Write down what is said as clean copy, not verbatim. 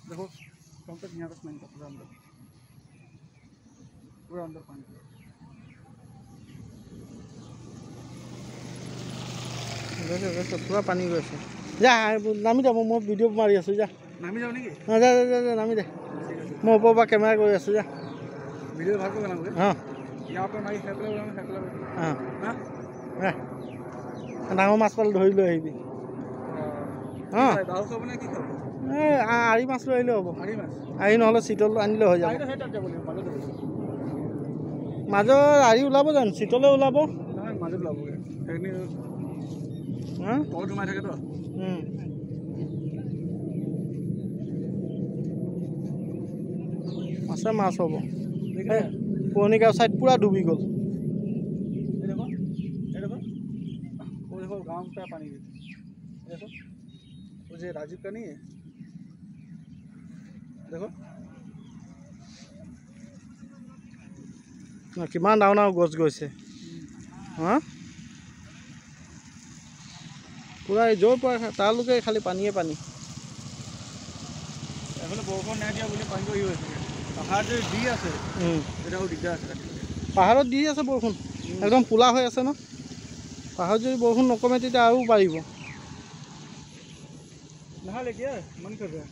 देखो कम तक यहाँ तक नहीं पूरा अंदर पानी पूरा पानी गई আছে যা নামি যা মই ভিডিঅ' মাৰি আছোঁ যা नामी जाओ नहीं যা যা যা নামি দে মই ওপৰৰ পৰা কেমেৰা কৰি আছোঁ যা वीडियो भाग को बनाओगे हाँ यहाँ पर मारी फेंकला हाँ हाँ ডাঙৰ মাছ পালে ধৰি লৈ আহিবি অঁ दाव सब ने की खाओ এই আৰি মাছ লৈ আহিলে হ'ব आड़ी मास আৰি নহ'লে চিতল আনিলে হৈ যাব आड़ी तो है तब बोले मालूम है মাজৰ আৰি ওলাব জানো চিতলে ওলাব ना मालूम लगोगे टेक्निक हाँ और तुम्हारे के तो মাছে মাছ হ'ব देख रहे हैं পুৰণি গাঁও ছাইড পূৰা ডুবি গ'ল ये देखो वो देखो गांव का पानी देखो वो जो राजीव का नहीं है देखो কিমান ডাঙৰ ডাঙৰ গছ গৈছে হা পূৰা য'ৰ পৰা তালৈকে খালি পানীয়ে পানী এখনো বৰষুণ নাই দিয়া বুলি পানীটো ই হৈছে পাহাৰ যে দি আছে এটাও দিগদাৰ আছে পাহাৰত দি আছে বৰষুণ একদম পোলা হৈ আছে ন পাহাৰত যদি বৰষুণ নকমে তেতিয়া আৰু বাঢ়িব नहा ले क्या मन कर रहा है